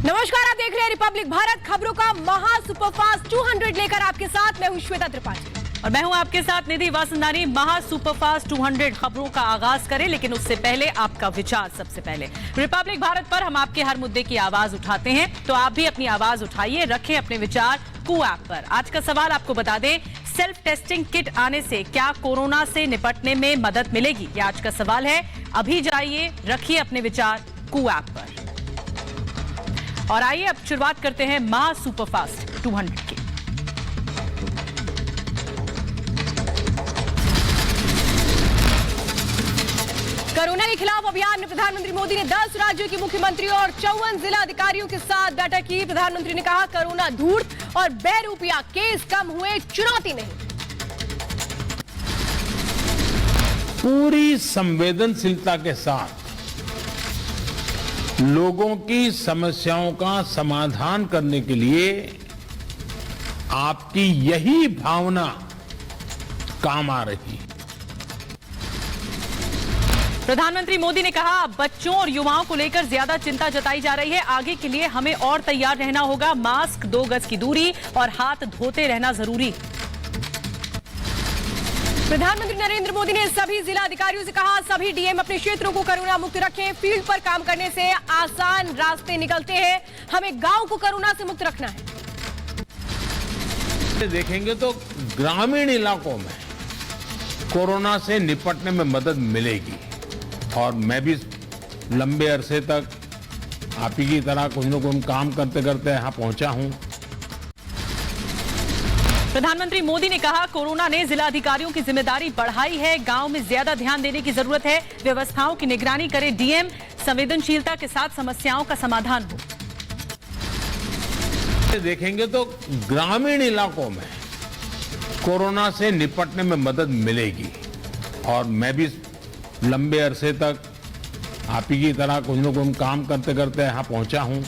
नमस्कार, आप देख रहे हैं रिपब्लिक भारत। खबरों का महा सुपरफास्ट 200 लेकर आपके साथ मैं हूं श्वेता त्रिपाठी और मैं हूं आपके साथ निधि वासंदानी। महा सुपरफास्ट 200 खबरों का आगाज करें, लेकिन उससे पहले आपका विचार। सबसे पहले रिपब्लिक भारत पर हम आपके हर मुद्दे की आवाज उठाते हैं, तो आप भी अपनी आवाज उठाइए, रखें अपने विचार कू ऐप पर। आज का सवाल आपको बता दें, सेल्फ टेस्टिंग किट आने से क्या कोरोना से निपटने में मदद मिलेगी? ये आज का सवाल है। अभी जाइए, रखिए अपने विचार कू ऐप पर। और आइए अब शुरुआत करते हैं महा सुपरफास्ट 200 की। कोरोना के खिलाफ अभियान में प्रधानमंत्री मोदी ने 10 राज्यों के मुख्यमंत्री और 54 जिला अधिकारियों के साथ बैठक की। प्रधानमंत्री ने कहा, कोरोना धूर्त और बेरुपया केस कम हुए, चुनौती नहीं। पूरी संवेदनशीलता के साथ लोगों की समस्याओं का समाधान करने के लिए आपकी यही भावना काम आ रही है। प्रधानमंत्री मोदी ने कहा, अब बच्चों और युवाओं को लेकर ज्यादा चिंता जताई जा रही है। आगे के लिए हमें और तैयार रहना होगा। मास्क, 2 गज की दूरी और हाथ धोते रहना जरूरी। प्रधानमंत्री नरेंद्र मोदी ने सभी जिला अधिकारियों से कहा, सभी डीएम अपने क्षेत्रों को कोरोना मुक्त रखें। फील्ड पर काम करने से आसान रास्ते निकलते हैं, हमें गांव को कोरोना से मुक्त रखना है। देखेंगे तो ग्रामीण इलाकों में कोरोना से निपटने में मदद मिलेगी। और मैं भी लंबे अरसे तक आप ही की तरह कुछ न कुछ काम करते करते यहां पहुंचा हूं। प्रधानमंत्री मोदी ने कहा, कोरोना ने जिला अधिकारियों की जिम्मेदारी बढ़ाई है। गांव में ज्यादा ध्यान देने की जरूरत है। व्यवस्थाओं की निगरानी करें डीएम। संवेदनशीलता के साथ समस्याओं का समाधान हो। देखेंगे तो ग्रामीण इलाकों में कोरोना से निपटने में मदद मिलेगी। और मैं भी लंबे अरसे तक आप ही की तरह कुछ न कुछ काम करते करते यहां पहुंचा हूं।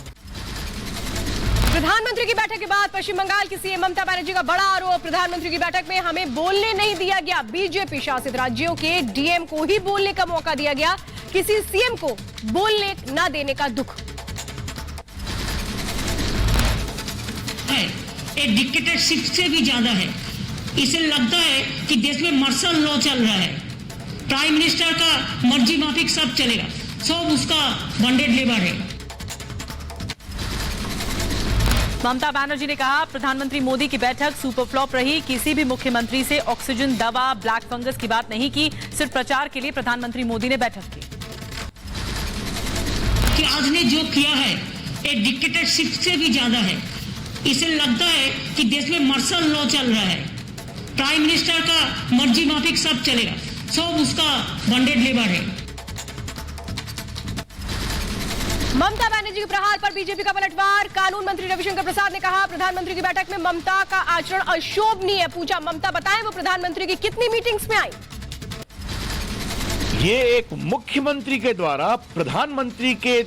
प्रधानमंत्री की बैठक के बाद पश्चिम बंगाल की सीएम ममता बनर्जी का बड़ा आरोप। प्रधानमंत्री की बैठक में हमें बोलने नहीं दिया गया। बीजेपी शासित राज्यों के डीएम को ही बोलने का मौका दिया गया, किसी सीएम को बोलने न देने का दुख। एक डिक्टेटरशिप से भी ज्यादा है। इसे लगता है कि देश में मार्शल लॉ चल रहा है, प्राइम मिनिस्टर का मर्जी माफिक सब चलेगा, सब उसका बॉन्डेड लेबर है। ममता बनर्जी ने कहा, प्रधानमंत्री मोदी की बैठक सुपर फ्लॉप रही। किसी भी मुख्यमंत्री से ऑक्सीजन, दवा, ब्लैक फंगस की बात नहीं की। सिर्फ प्रचार के लिए प्रधानमंत्री मोदी ने बैठक की। कि आज ने जो किया है एक डिक्टेटरशिप से भी ज्यादा है। इसे लगता है कि देश में मार्शल लॉ चल रहा है, प्राइम मिनिस्टर का मर्जी माफिक सब चलेगा, सब उसका बॉन्डेड लेबर है। ममता बनर्जी के प्रहार पर बीजेपी का पलटवार। कानून मंत्री रविशंकर प्रसाद ने कहा, प्रधानमंत्री की बैठक में ममता का आचरण अशोभनीय है। पूछा, ममता बताएं वो प्रधानमंत्री की कितनी मीटिंग्स में आई? ये एक मुख्यमंत्री के द्वारा प्रधानमंत्री के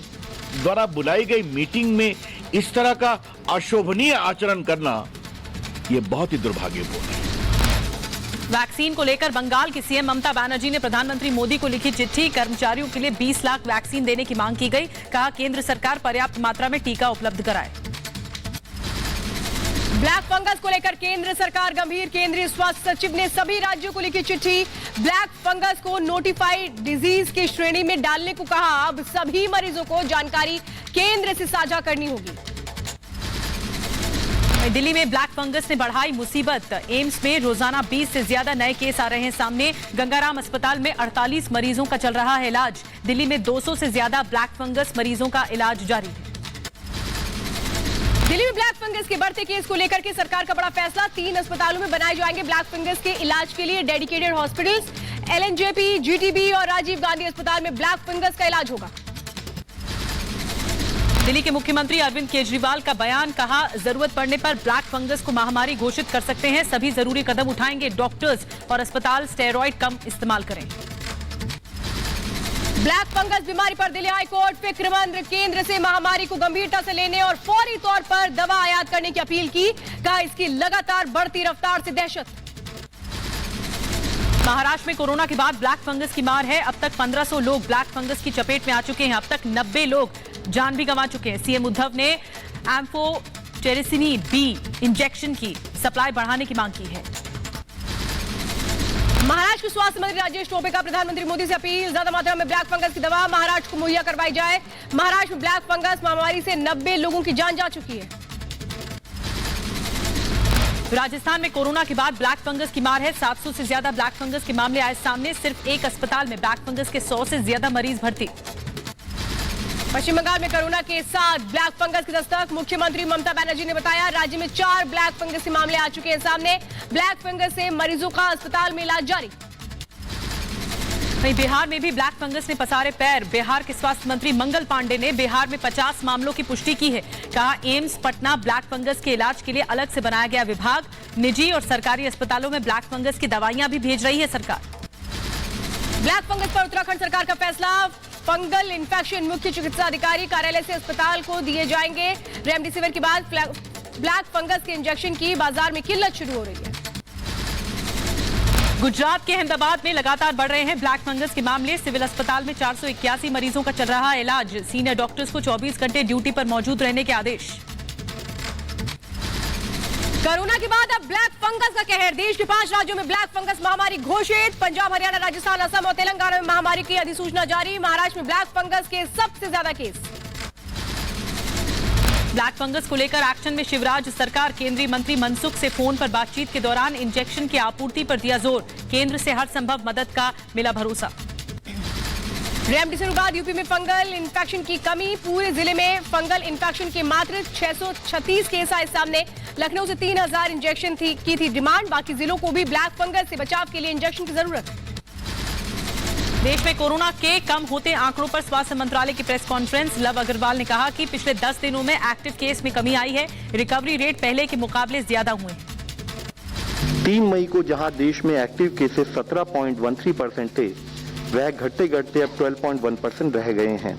द्वारा बुलाई गई मीटिंग में इस तरह का अशोभनीय आचरण करना, ये बहुत ही दुर्भाग्यपूर्ण है। वैक्सीन को लेकर बंगाल की सीएम ममता बनर्जी ने प्रधानमंत्री मोदी को लिखी चिट्ठी। कर्मचारियों के लिए 20 लाख वैक्सीन देने की मांग की गई। कहा, केंद्र सरकार पर्याप्त मात्रा में टीका उपलब्ध कराए। ब्लैक फंगस को लेकर केंद्र सरकार गंभीर। केंद्रीय स्वास्थ्य सचिव ने सभी राज्यों को लिखी चिट्ठी। ब्लैक फंगस को नोटिफाइड डिजीज की श्रेणी में डालने को कहा। अब सभी मरीजों को जानकारी केंद्र से साझा करनी होगी। दिल्ली में ब्लैक फंगस ने बढ़ाई मुसीबत। एम्स में रोजाना 20 से ज्यादा नए केस आ रहे हैं सामने। गंगाराम अस्पताल में 48 मरीजों का चल रहा है इलाज। दिल्ली में 200 से ज्यादा ब्लैक फंगस मरीजों का इलाज जारी है। दिल्ली में ब्लैक फंगस के बढ़ते केस को लेकर के सरकार का बड़ा फैसला। 3 अस्पतालों में बनाए जाएंगे ब्लैक फंगस के इलाज के लिए डेडिकेटेड हॉस्पिटल्स। एलएनजेपी, जीटीबी और राजीव गांधी अस्पताल में ब्लैक फंगस का इलाज होगा। दिल्ली के मुख्यमंत्री अरविंद केजरीवाल का बयान। कहा, जरूरत पड़ने पर ब्लैक फंगस को महामारी घोषित कर सकते हैं। सभी जरूरी कदम उठाएंगे। डॉक्टर्स और अस्पताल स्टेरॉइड कम इस्तेमाल करें। ब्लैक फंगस बीमारी पर दिल्ली हाईकोर्ट फिक्रमंद। केंद्र से महामारी को गंभीरता से लेने और फौरी तौर पर दवा आयात करने की अपील की। कहा, इसकी लगातार बढ़ती रफ्तार से दहशत। महाराष्ट्र में कोरोना के बाद ब्लैक फंगस की मार है। अब तक 1500 लोग ब्लैक फंगस की चपेट में आ चुके हैं। अब तक 90 लोग जान भी गंवा चुके हैं। सीएम उद्धव ने एम्फोटेरिसिनिन बी इंजेक्शन की सप्लाई बढ़ाने की मांग की है। महाराष्ट्र के स्वास्थ्य मंत्री राजेश टोपे का प्रधानमंत्री मोदी से अपील, ज्यादा मात्रा में ब्लैक फंगस की दवा महाराष्ट्र को मुहैया करवाई जाए। महाराष्ट्र में ब्लैक फंगस महामारी से 90 लोगों की जान जा चुकी है। राजस्थान में कोरोना के बाद ब्लैक फंगस की मार है। 700 से ज्यादा ब्लैक फंगस के मामले आए सामने। सिर्फ एक अस्पताल में ब्लैक फंगस के 100 से ज्यादा मरीज भर्ती। पश्चिम बंगाल में कोरोना के साथ ब्लैक फंगस की दस्तक। मुख्यमंत्री ममता बनर्जी ने बताया राज्य में 4 ब्लैक फंगस के मामले आ चुके हैं सामने। ब्लैक फंगस से मरीजों का अस्पताल में इलाज जारी। वहीं बिहार में भी ब्लैक फंगस ने पसारे पैर। बिहार के स्वास्थ्य मंत्री मंगल पांडे ने बिहार में 50 मामलों की पुष्टि की है। कहा एम्स पटना ब्लैक फंगस के इलाज के लिए अलग से बनाया गया विभाग। निजी और सरकारी अस्पतालों में ब्लैक फंगस की दवाइयां भी भेज रही है सरकार। ब्लैक फंगस पर उत्तराखंड सरकार का फैसला। फंगल इन्फेक्शन मुख्य चिकित्सा अधिकारी कार्यालय से अस्पताल को दिए जाएंगे। रेमडेसिविर के बाद ब्लैक फंगस के इंजेक्शन की बाजार में किल्लत शुरू हो रही है। गुजरात के अहमदाबाद में लगातार बढ़ रहे हैं ब्लैक फंगस के मामले। सिविल अस्पताल में 481 मरीजों का चल रहा है इलाज। सीनियर डॉक्टर्स को 24 घंटे ड्यूटी पर मौजूद रहने के आदेश। कोरोना के बाद अब ब्लैक फंगस का कहर। देश के 5 राज्यों में ब्लैक फंगस महामारी घोषित। पंजाब, हरियाणा, राजस्थान, असम और तेलंगाना में महामारी की अधिसूचना जारी। महाराष्ट्र में ब्लैक फंगस के सबसे ज्यादा केस। ब्लैक फंगस को लेकर एक्शन में शिवराज सरकार। केंद्रीय मंत्री मनसुख से फोन पर बातचीत के दौरान इंजेक्शन की आपूर्ति पर दिया जोर। केंद्र से हर संभव मदद का मिला भरोसा। रेमडेसिविर के बाद यूपी में फंगल इन्फेक्शन की कमी। पूरे जिले में फंगल इन्फेक्शन के मात्र 636 केस आए सामने। लखनऊ से 3000 इंजेक्शन की थी डिमांड। बाकी जिलों को भी ब्लैक फंगस से बचाव के लिए इंजेक्शन की जरूरत है। देश में कोरोना के कम होते आंकड़ों पर स्वास्थ्य मंत्रालय की प्रेस कॉन्फ्रेंस। लव अग्रवाल ने कहा कि पिछले 10 दिनों में एक्टिव केस में कमी आई है। रिकवरी रेट पहले के मुकाबले ज्यादा हुए हैं। 3 मई को जहां देश में एक्टिव केसेस 17.13% थे, वह घटते घटते अब 12.1% रह गए हैं।